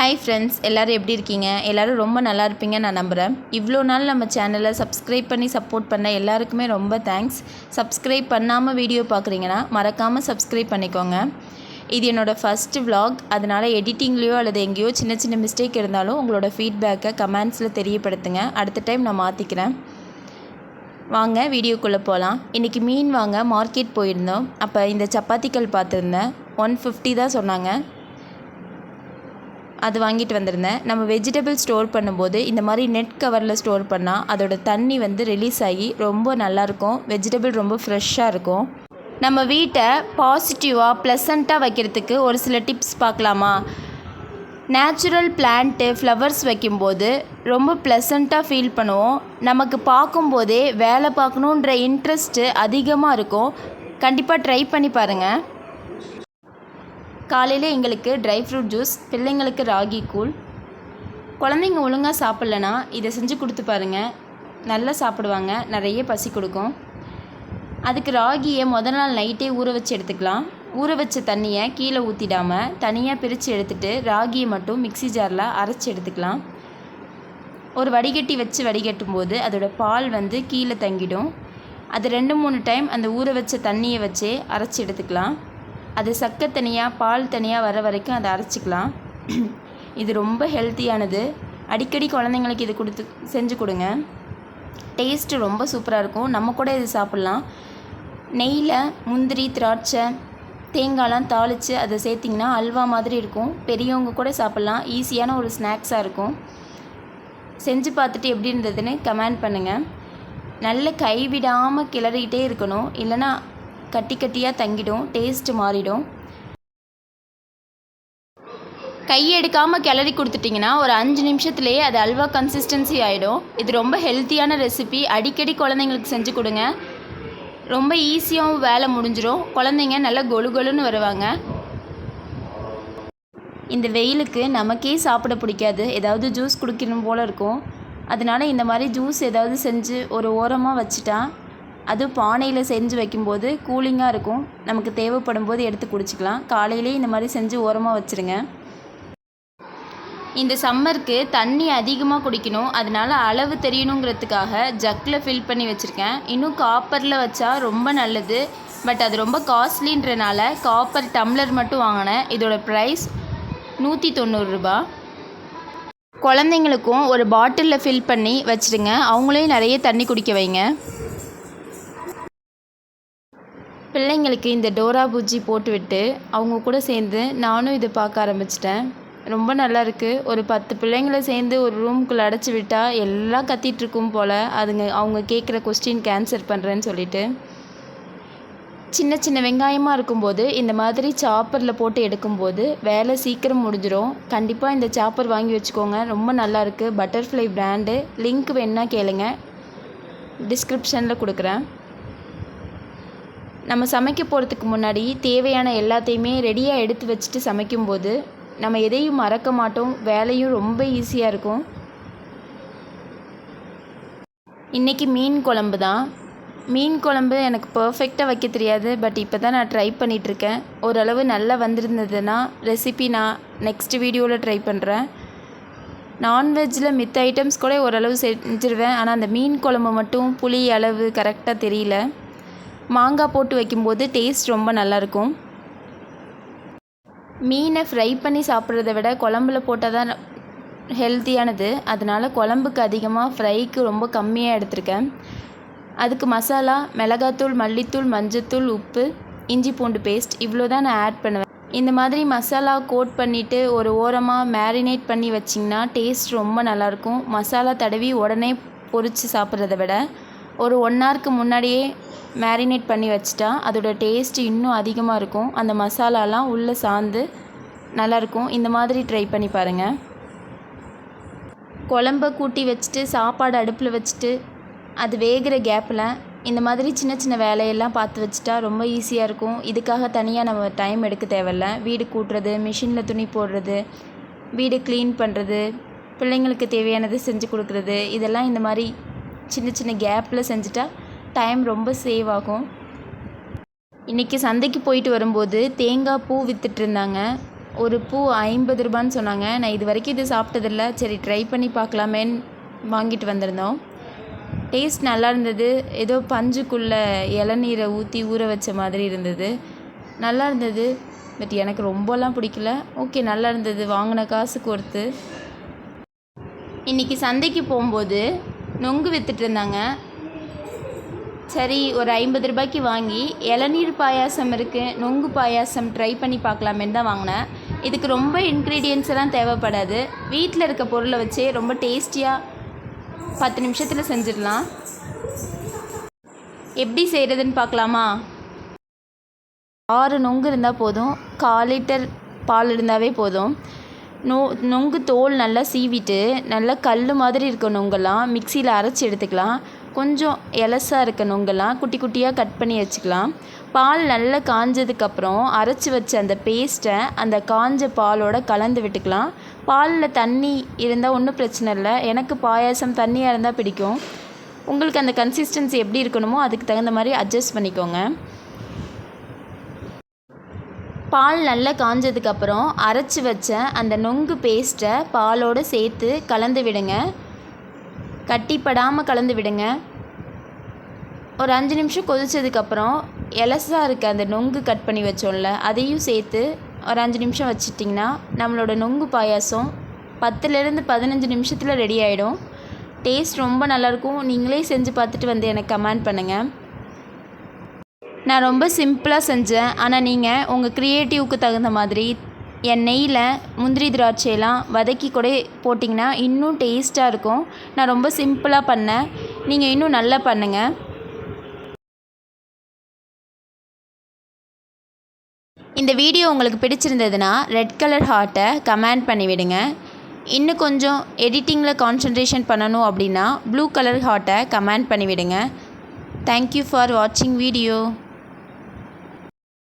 Hi friends, எல்லோரும் எப்படி இருக்கீங்க? எல்லோரும் ரொம்ப நல்லா இருப்பீங்க நான் நம்புகிறேன். இவ்வளோ நாள் நம்ம சேனலை சப்ஸ்கிரைப் பண்ணி சப்போர்ட் பண்ண எல்லாருக்குமே ரொம்ப தேங்க்ஸ். சப்ஸ்கிரைப் பண்ணாமல் வீடியோ பார்க்குறீங்கன்னா மறக்காமல் சப்ஸ்கிரைப் பண்ணிக்கோங்க. இது என்னோடய ஃபஸ்ட்டு vlog, அதனால் எடிட்டிங்லேயோ அல்லது எங்கேயோ சின்ன சின்ன மிஸ்டேக் இருந்தாலும் உங்களோட ஃபீட்பேக்கை கமெண்ட்ஸில் தெரியப்படுத்துங்க. அடுத்த டைம் நான் மாற்றிக்கிறேன். வாங்க வீடியோக்குள்ளே போகலாம். இன்றைக்கி மீன் வாங்க மார்க்கெட் போயிருந்தோம். அப்போ இந்த சப்பாத்திக்கல் பார்த்துருந்தேன். 150 தான் சொன்னாங்க. அது வாங்கிட்டு வந்திருந்தேன். நம்ம வெஜிடபிள் ஸ்டோர் பண்ணும்போது இந்த மாதிரி நெட் கவரில் ஸ்டோர் பண்ணால் அதோட தண்ணி ரிலீஸ் ஆகி ரொம்ப நல்லாயிருக்கும். வெஜிடபிள் ரொம்ப ஃப்ரெஷ்ஷாக இருக்கும். நம்ம வீட்டை பாசிட்டிவாக ப்ளசண்ட்டாக வைக்கிறதுக்கு ஒரு சில டிப்ஸ் பார்க்கலாமா? நேச்சுரல் பிளான்ட்டு ஃப்ளவர்ஸ் வைக்கும்போது ரொம்ப ப்ளசண்ட்டாக ஃபீல் பண்ணுவோம். நமக்கு பார்க்கும்போதே வேலை பார்க்கணுன்ற இன்ட்ரெஸ்ட்டு அதிகமாக இருக்கும். கண்டிப்பாக ட்ரை பண்ணி பாருங்கள். காலையில் எங்களுக்கு ட்ரை ஃப்ரூட் ஜூஸ், பிள்ளைங்களுக்கு ராகி கூழ். குழந்தைங்க ஒழுங்காக சாப்பிட்லனா இதை செஞ்சு கொடுத்து பாருங்கள், நல்லா சாப்பிடுவாங்க, நிறைய பசி கொடுக்கும். அதுக்கு ராகியை முதல் நாள் நைட்டே ஊற வச்சு எடுத்துக்கலாம். ஊற வச்ச தண்ணியை கீழே ஊற்றிடாமல் தனியாக பிரித்து எடுத்துகிட்டு ராகியை மட்டும் மிக்சி ஜாரில் அரைச்சி எடுத்துக்கலாம். ஒரு வடிகட்டி வச்சு வடிகட்டும் போது அதோட பால் கீழே தங்கிடும். அது 2-3 டைம் அந்த ஊற வச்ச தண்ணியை வச்சே அரைச்சி எடுத்துக்கலாம். அது சக்கை தனியாக பால் தனியாக வர வரைக்கும் அதை அரைச்சிக்கலாம். இது ரொம்ப ஹெல்த்தியானது. அடிக்கடி குழந்தைங்களுக்கு இது செஞ்சு கொடுங்க. டேஸ்ட்டு ரொம்ப சூப்பராக இருக்கும். நம்ம கூட இது சாப்பிட்லாம். நெய்யில் முந்திரி, திராட்சை, தேங்காய்லாம் தாளித்து அதை சேர்த்திங்கன்னா அல்வா மாதிரி இருக்கும். பெரியவங்க கூட சாப்பிட்லாம். ஈஸியான ஒரு ஸ்நாக்ஸாக இருக்கும். செஞ்சு பார்த்துட்டு எப்படி இருந்ததுன்னு கமெண்ட் பண்ணுங்கள். நல்ல கைவிடாமல் கிளறிக்கிட்டே இருக்கணும், இல்லைன்னா கட்டி கட்டியாக தங்கிடும், டேஸ்ட்டு மாறிடும். கையை எடுக்காமல் கிளறி கொடுத்துட்டிங்கன்னா ஒரு 5 நிமிஷத்துலேயே அது அல்வா கன்சிஸ்டன்சி ஆகிடும். இது ரொம்ப ஹெல்த்தியான ரெசிபி. அடிக்கடி குழந்தைங்களுக்கு செஞ்சு கொடுங்க. ரொம்ப ஈஸியாகவும் வேலை முடிஞ்சிடும். குழந்தைங்க நல்லா கொலு கொலுன்னு வருவாங்க. இந்த வெயிலுக்கு நமக்கே சாப்பிட பிடிக்காது, ஏதாவது ஜூஸ் குடிக்கணும் போல் இருக்கும். அதனால் இந்த மாதிரி ஜூஸ் ஏதாவது செஞ்சு ஒரு ஓரமாக வச்சுட்டா, அது பானையில் செஞ்சு வைக்கும்போது கூலிங்காக இருக்கும். நமக்கு தேவைப்படும் போது எடுத்து குடிச்சிக்கலாம். காலையிலே இந்த மாதிரி செஞ்சு ஓரமாக வச்சுருங்க. இந்த சம்மருக்கு தண்ணி அதிகமாக குடிக்கணும், அதனால் அளவு தெரியணுங்கிறதுக்காக ஜக்கில் ஃபில் பண்ணி வச்சுருக்கேன். இன்னும் காப்பரில் வச்சா ரொம்ப நல்லது. பட் அது ரொம்ப காஸ்ட்லின்றனால காப்பர் டம்ளர் மட்டும் வாங்கினேன். இதோட ப்ரைஸ் 190 ரூபா. குழந்தைங்களுக்கும் ஒரு பாட்டிலில் ஃபில் பண்ணி வச்சுருங்க. அவங்களையும் நிறைய தண்ணி குடிக்க வைங்க. பிள்ளைங்களுக்கு இந்த டோரா பூஜ்ஜி போட்டுவிட்டு அவங்க கூட சேர்ந்து நானும் இதை பார்க்க ஆரம்பிச்சிட்டேன். ரொம்ப நல்லா இருக்குது. ஒரு 10 பிள்ளைங்களை சேர்ந்து ஒரு ரூம்குள்ளே அடைச்சி விட்டால் எல்லாம் கத்திகிட்ருக்கும் போல். அவங்க கேட்குற கொஸ்டினுக்கு ஆன்சர் பண்ணுறேன்னு சொல்லிட்டு. சின்ன சின்ன வெங்காயமாக இருக்கும்போது இந்த மாதிரி சாப்பரில் போட்டு எடுக்கும்போது வேலை சீக்கிரம் முடிஞ்சிடும். கண்டிப்பாக இந்த சாப்பர் வாங்கி வச்சுக்கோங்க. ரொம்ப நல்லாயிருக்கு. Butterfly brand. லிங்க் வேணுன்னா கேளுங்க, டிஸ்கிரிப்ஷனில் கொடுக்குறேன். நம்ம சமைக்க போகிறதுக்கு முன்னாடி தேவையான எல்லாத்தையுமே ரெடியாக எடுத்து வச்சுட்டு சமைக்கும்போது நம்ம எதையும் மறக்க மாட்டோம். வேலையும் ரொம்ப ஈஸியாக இருக்கும். இன்றைக்கி மீன் குழம்பு தான். மீன் குழம்பு எனக்கு பர்ஃபெக்டாக வைக்க தெரியாது. பட் இப்போ தான் நான் ட்ரை பண்ணிகிட்ருக்கேன். ஓரளவு நல்லா வந்திருந்ததுன்னா ரெசிபி நான் நெக்ஸ்ட் வீடியோவில் ட்ரை பண்ணுறேன். நான்வெஜ்ஜில் மித்த ஐட்டம்ஸ் கூட ஓரளவு செஞ்சுருவேன். ஆனால் அந்த மீன் குழம்பு மட்டும் புளி அளவு கரெக்டாக தெரியல. மாங்காய் போட்டு வைக்கும்போது டேஸ்ட் ரொம்ப நல்லாயிருக்கும். மீனை ஃப்ரை பண்ணி சாப்பிட்றத விட குழம்புல போட்டால் தான் ஹெல்த்தியானது. அதனால் குழம்புக்கு அதிகமாக ஃப்ரைக்கு ரொம்ப கம்மியாக எடுத்திருக்கேன். அதுக்கு மசாலா மிளகாத்தூள், மல்லித்தூள், மஞ்சத்தூள், உப்பு, இஞ்சி பூண்டு பேஸ்ட் இவ்வளோ தான் நான் ஆட் பண்ணுவேன். இந்த மாதிரி மசாலா கோட் பண்ணிவிட்டு ஒரு ஓரமாக மேரினேட் பண்ணி வச்சிங்கன்னா டேஸ்ட் ரொம்ப நல்லாயிருக்கும். மசாலா தடவி உடனே பொரித்து சாப்பிட்றத விட ஒரு 1 ஹவருக்கு முன்னாடியே மேரினேட் பண்ணி வச்சிட்டா அதோட டேஸ்ட்டு இன்னும் அதிகமாக இருக்கும். அந்த மசாலாலாம் உள்ளே சார்ந்து நல்லாயிருக்கும். இந்த மாதிரி ட்ரை பண்ணி பாருங்கள். குழம்ப கூட்டி வச்சுட்டு சாப்பாடு அடுப்பில் வச்சுட்டு அது வேகிற கேப்பில் இந்த மாதிரி சின்ன சின்ன வேலையெல்லாம் பார்த்து வச்சுட்டா ரொம்ப ஈஸியாக இருக்கும். இதுக்காக தனியாக நம்ம டைம் எடுக்க தேவையில்ல. வீடு கூட்டுறது, மிஷினில் துணி போடுறது, வீடு க்ளீன் பண்ணுறது, பிள்ளைங்களுக்கு தேவையானது செஞ்சு கொடுக்குறது, இதெல்லாம் இந்த மாதிரி சின்ன சின்ன கேப்பில் செஞ்சுட்டா டைம் ரொம்ப சேவ் ஆகும். இன்றைக்கி சந்தைக்கு போயிட்டு வரும்போது தேங்காய் பூ விற்றுட்ருந்தாங்க. ஒரு பூ 50 ரூபான்னு சொன்னாங்க. நான் இது வரைக்கும் இது சாப்பிட்டதில்ல. சரி ட்ரை பண்ணி பார்க்கலாமேன்னு வாங்கிட்டு வந்திருந்தோம். டேஸ்ட் நல்லா இருந்தது. ஏதோ பஞ்சுக்குள்ளே இளநீரை ஊற்றி ஊற வச்ச மாதிரி இருந்தது. நல்லா இருந்தது. பட் எனக்கு ரொம்பலாம் பிடிக்கல. ஓகே, நல்லா இருந்தது. வாங்கின காசுக்கு ஒர்த்து. இன்றைக்கி சந்தைக்கு போகும்போது நொங்கு விற்றுட்டு இருந்தாங்க. சரி ஒரு 50 ரூபாய்க்கு வாங்கி இளநீர் பாயாசம் இருக்குது, நொங்கு பாயாசம் ட்ரை பண்ணி பார்க்கலாமேன்னு தான் வாங்கினேன். இதுக்கு ரொம்ப இன்க்ரீடியன்ஸ் எல்லாம் தேவைப்படாது. வீட்டில் இருக்க பொருளை வச்சே ரொம்ப டேஸ்டியாக 10 நிமிஷத்தில் செஞ்சிடலாம். எப்படி செய்கிறதுன்னு பார்க்கலாமா? 6 நொங்கு இருந்தால் போதும். 1/4 லிட்டர் பால் இருந்தாவே போதும். நொங்கு தோல் நல்லா சீவிட்டு நல்லா கல் மாதிரி இருக்க நொங்கெல்லாம் மிக்சியில் அரைச்சி எடுத்துக்கலாம். கொஞ்சம் எலசாக இருக்க நொங்கெல்லாம் குட்டி குட்டியாக கட் பண்ணி வச்சுக்கலாம். பால் நல்லா காஞ்சதுக்கப்புறம் அரைச்சி வச்ச அந்த பேஸ்ட்டை அந்த காஞ்ச பாலோடு கலந்து விட்டுக்கலாம். பாலில் தண்ணி இருந்தால் ஒன்றும் பிரச்சனை இல்லை. எனக்கு பாயாசம் தண்ணியாக இருந்தால் பிடிக்கும். உங்களுக்கு அந்த கன்சிஸ்டன்சி எப்படி இருக்கணுமோ அதுக்கு தகுந்த மாதிரி அட்ஜஸ்ட் பண்ணிக்கோங்க. பால் நல்லா காஞ்சதுக்கப்புறம் அரைச்சி வச்ச அந்த நொங்கு பேஸ்ட்டை பாலோடு சேர்த்து கலந்து விடுங்க. கட்டிப்படாமல் கலந்து விடுங்க. ஒரு 5 நிமிஷம் கொதித்ததுக்கப்புறம் எலசாக இருக்க அந்த நொங்கு கட் பண்ணி வச்சோம்ல அதையும் சேர்த்து ஒரு 5 நிமிஷம் வச்சிட்டிங்கன்னா நம்மளோட நொங்கு பாயாசம் 10லேருந்து 15 நிமிஷத்தில் ரெடி ஆகிடும். டேஸ்ட் ரொம்ப நல்லாயிருக்கும். நீங்களே செஞ்சு பார்த்துட்டு வந்து எனக்கு கமெண்ட் பண்ணுங்கள். நான் ரொம்ப சிம்பிளாக செஞ்சேன். ஆனால் நீங்கள் உங்கள் க்ரியேட்டிவ்க்கு தகுந்த மாதிரி என் நெய்யில் முந்திரி திராட்சையெல்லாம் வதக்கி கூட போட்டிங்கன்னா இன்னும் டேஸ்ட்டாக இருக்கும். நான் ரொம்ப சிம்பிளாக பண்ணேன். நீங்கள் இன்னும் நல்லா பண்ணுங்கள். இந்த வீடியோ உங்களுக்கு பிடிச்சிருந்ததுன்னா ரெட் கலர் ஹார்ட்டை கமெண்ட் பண்ணிவிடுங்க. இன்னும் கொஞ்சம் எடிட்டிங்கில் கான்சன்ட்ரேஷன் பண்ணணும் அப்படின்னா ப்ளூ கலர் ஹார்ட்டை கமெண்ட் பண்ணிவிடுங்க. தேங்க்யூ ஃபார் வாட்சிங் வீடியோ.